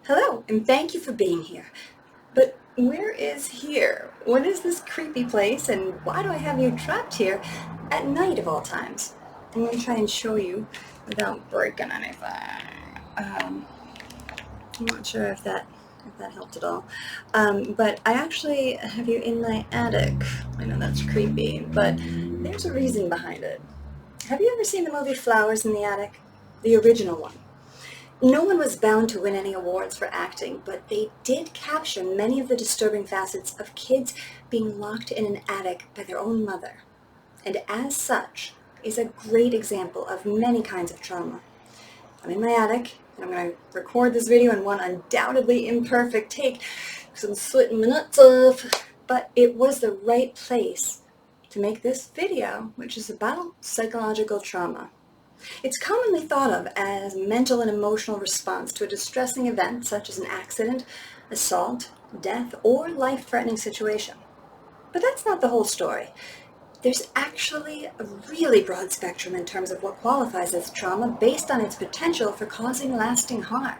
Hello, and thank you for being here. But where is here? What is this creepy place, and why do I have you trapped here at night of all times? I'm going to try and show you without breaking anything. I'm not sure if that helped at all. But I actually have you in my attic. I know that's creepy, but there's a reason behind it. Have you ever seen the movie Flowers in the Attic? The original one. No one was bound to win any awards for acting, but they did capture many of the disturbing facets of kids being locked in an attic by their own mother, and as such, is a great example of many kinds of trauma. I'm in my attic, and I'm going to record this video in one undoubtedly imperfect take, because I'm sweating my nuts off, but it was the right place to make this video, which is about psychological trauma. It's commonly thought of as mental and emotional response to a distressing event such as an accident, assault, death, or life-threatening situation. But that's not the whole story. There's actually a really broad spectrum in terms of what qualifies as trauma based on its potential for causing lasting harm.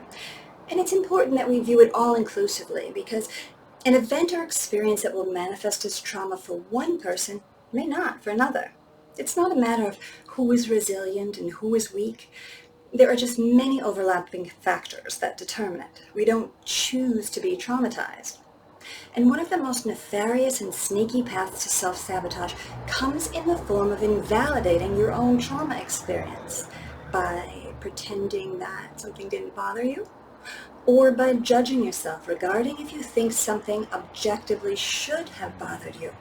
And it's important that we view it all inclusively because an event or experience that will manifest as trauma for one person may not for another. It's not a matter of who is resilient and who is weak. There are just many overlapping factors that determine it. We don't choose to be traumatized. And one of the most nefarious and sneaky paths to self-sabotage comes in the form of invalidating your own trauma experience by pretending that something didn't bother you, or by judging yourself regarding if you think something objectively should have bothered you.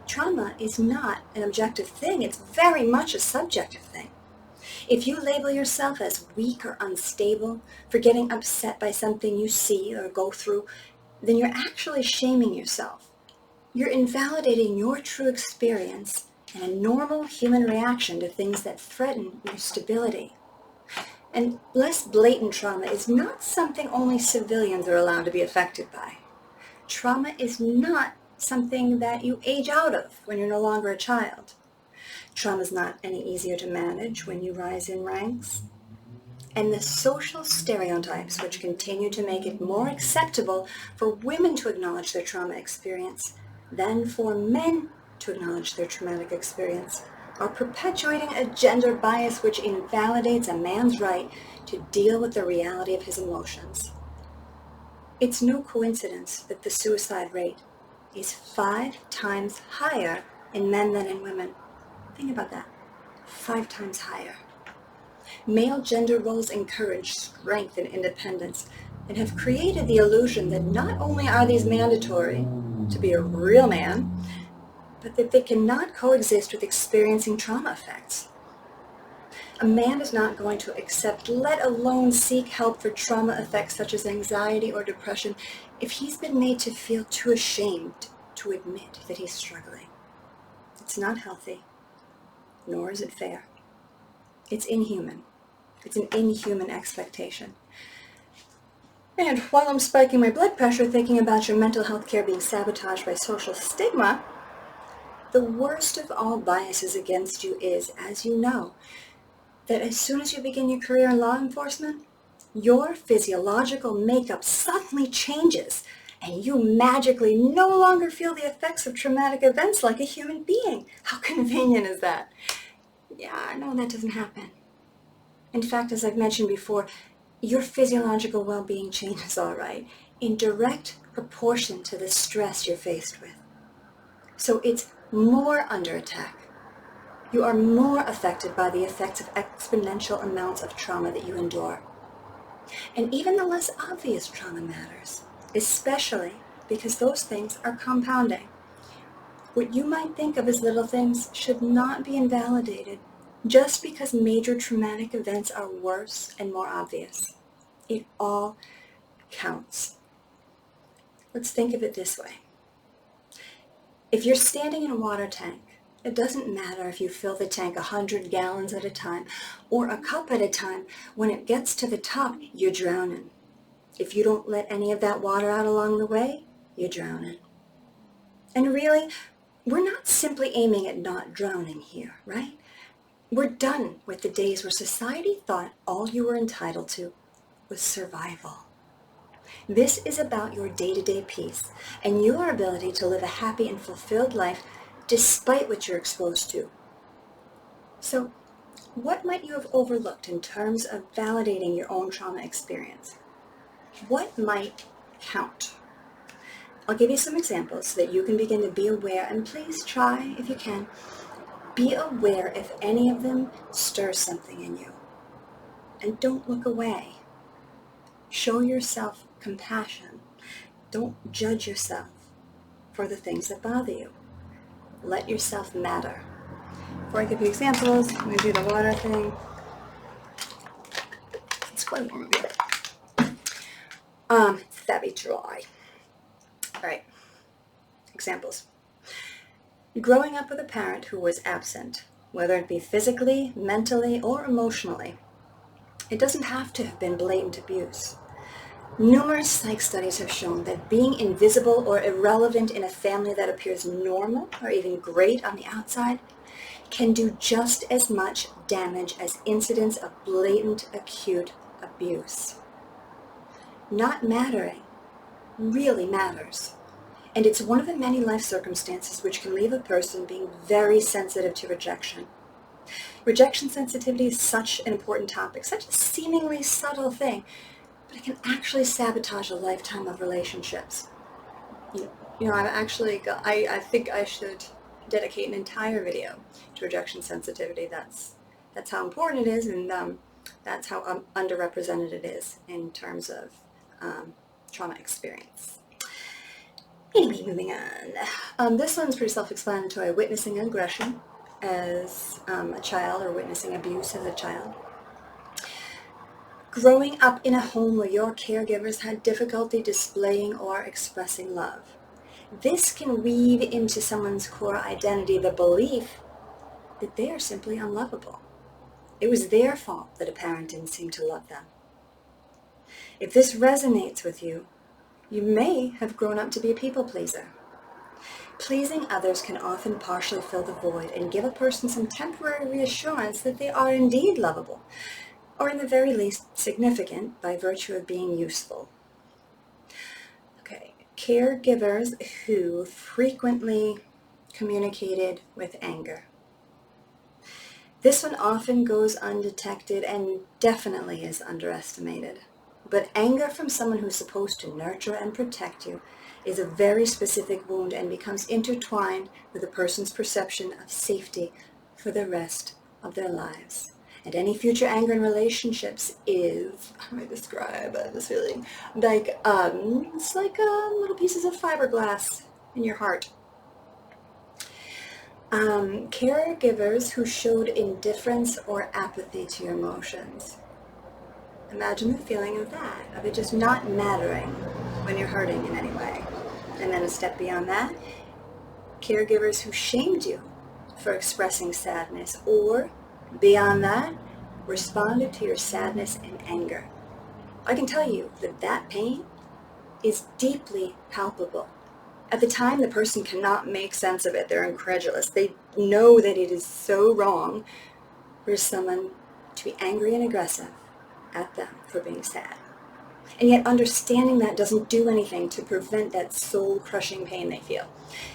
Trauma is not an objective thing, it's very much a subjective thing. If you label yourself as weak or unstable for getting upset by something you see or go through, then you're actually shaming yourself. You're invalidating your true experience and a normal human reaction to things that threaten your stability. And less blatant trauma is not something only civilians are allowed to be affected by. Trauma is not something that you age out of when you're no longer a child. Trauma is not any easier to manage when you rise in ranks. And the social stereotypes which continue to make it more acceptable for women to acknowledge their trauma experience than for men to acknowledge their traumatic experience are perpetuating a gender bias which invalidates a man's right to deal with the reality of his emotions. It's no coincidence that the suicide rate is 5 times higher in men than in women. Think about that. 5 times higher. Male gender roles encourage strength and independence and have created the illusion that not only are these mandatory to be a real man, but that they cannot coexist with experiencing trauma effects. A man is not going to accept, let alone seek help for trauma effects such as anxiety or depression, if he's been made to feel too ashamed to admit that he's struggling. It's not healthy, nor is it fair. It's inhuman. It's an inhuman expectation. And while I'm spiking my blood pressure thinking about your mental health care being sabotaged by social stigma, the worst of all biases against you is, as you know, that as soon as you begin your career in law enforcement, your physiological makeup suddenly changes and you magically no longer feel the effects of traumatic events like a human being. How convenient is that? Yeah, no, that doesn't happen. In fact, as I've mentioned before, your physiological well-being changes all right in direct proportion to the stress you're faced with. So it's more under attack. You are more affected by the effects of exponential amounts of trauma that you endure. And even the less obvious trauma matters, especially because those things are compounding. What you might think of as little things should not be invalidated just because major traumatic events are worse and more obvious. It all counts. Let's think of it this way. If you're standing in a water tank, it doesn't matter if you fill the tank 100 gallons at a time or a cup at a time. When it gets to the top, you're drowning. If you don't let any of that water out along the way, you're drowning. And really, we're not simply aiming at not drowning here, right? We're done with the days where society thought all you were entitled to was survival. This is about your day-to-day peace and your ability to live a happy and fulfilled life despite what you're exposed to. So, what might you have overlooked in terms of validating your own trauma experience? What might count? I'll give you some examples so that you can begin to be aware, and please try, if you can, be aware if any of them stir something in you. And don't look away. Show yourself compassion. Don't judge yourself for the things that bother you. Let yourself matter. Before I give you examples, I'm going to do the water thing. It's quite warm over here. It's very dry. All right. Examples. Growing up with a parent who was absent, whether it be physically, mentally, or emotionally, it doesn't have to have been blatant abuse. Numerous psych studies have shown that being invisible or irrelevant in a family that appears normal or even great on the outside can do just as much damage as incidents of blatant acute abuse. Not mattering really matters, and it's one of the many life circumstances which can leave a person being very sensitive to rejection. Rejection sensitivity is such an important topic, such a seemingly subtle thing, but it can actually sabotage a lifetime of relationships. I think I should dedicate an entire video to rejection sensitivity. That's how important it is, and that's how underrepresented it is in terms of trauma experience. Anyway, moving on. This one's pretty self-explanatory. Witnessing aggression as a child, or witnessing abuse as a child. Growing up in a home where your caregivers had difficulty displaying or expressing love. This can weave into someone's core identity the belief that they are simply unlovable. It was their fault that a parent didn't seem to love them. If this resonates with you, you may have grown up to be a people pleaser. Pleasing others can often partially fill the void and give a person some temporary reassurance that they are indeed lovable, or in the very least significant by virtue of being useful. Okay, caregivers who frequently communicated with anger. This one often goes undetected and definitely is underestimated. But anger from someone who's supposed to nurture and protect you is a very specific wound and becomes intertwined with a person's perception of safety for the rest of their lives. And any future anger in relationships is, how do I describe this feeling? Like, it's like little pieces of fiberglass in your heart. Caregivers who showed indifference or apathy to your emotions. Imagine the feeling of that, of it just not mattering when you're hurting in any way. And then a step beyond that, caregivers who shamed you for expressing sadness, or beyond that, responded to your sadness in anger. I can tell you that that pain is deeply palpable. At the time, the person cannot make sense of it. They're incredulous. They know that it is so wrong for someone to be angry and aggressive at them for being sad. And yet understanding that doesn't do anything to prevent that soul-crushing pain they feel.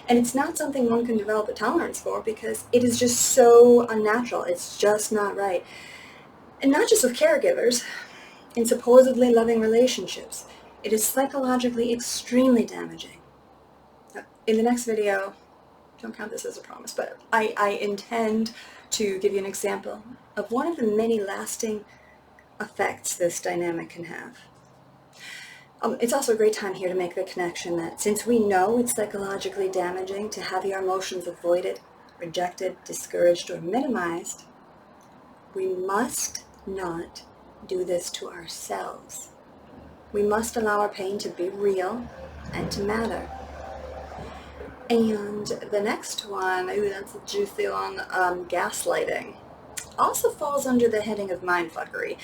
And it's not something one can develop a tolerance for, because it is just so unnatural. It's just not right. And not just with caregivers, in supposedly loving relationships. It is psychologically extremely damaging. In the next video, don't count this as a promise, but I intend to give you an example of one of the many lasting effects this dynamic can have. It's also a great time here to make the connection that since we know it's psychologically damaging to have your emotions avoided, rejected, discouraged, or minimized, we must not do this to ourselves. We must allow our pain to be real and to matter. And the next one, that's a juicy one, gaslighting, also falls under the heading of mindfuckery.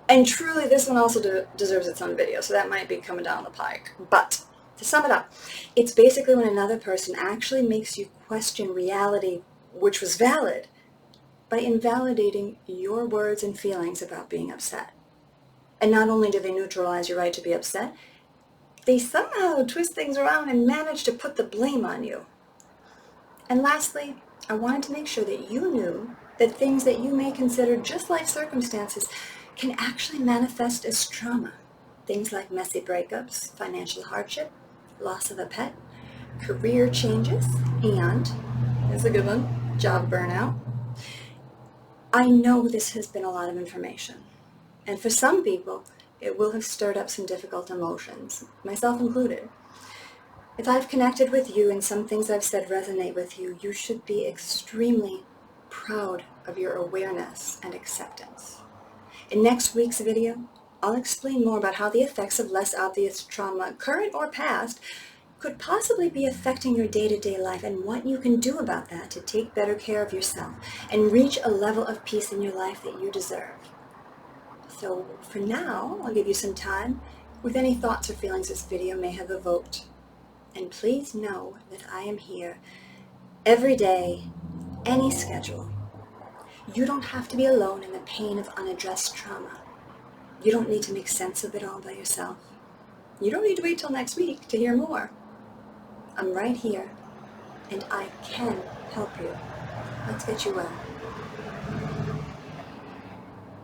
And truly, this one also deserves its own video, so that might be coming down the pike. But to sum it up, it's basically when another person actually makes you question reality, which was valid, by invalidating your words and feelings about being upset. And not only do they neutralize your right to be upset, they somehow twist things around and manage to put the blame on you. And lastly, I wanted to make sure that you knew that things that you may consider just life circumstances can actually manifest as trauma. Things like messy breakups, financial hardship, loss of a pet, career changes, and, here's a good one, job burnout. I know this has been a lot of information, and for some people, it will have stirred up some difficult emotions, myself included. If I've connected with you and some things I've said resonate with you, you should be extremely proud of your awareness and acceptance. In next week's video, I'll explain more about how the effects of less obvious trauma, current or past, could possibly be affecting your day-to-day life and what you can do about that to take better care of yourself and reach a level of peace in your life that you deserve. So for now, I'll give you some time with any thoughts or feelings this video may have evoked. And please know that I am here every day, any schedule. You don't have to be alone in the pain of unaddressed trauma. You don't need to make sense of it all by yourself. You don't need to wait till next week to hear more. I'm right here, and I can help you. Let's get you well.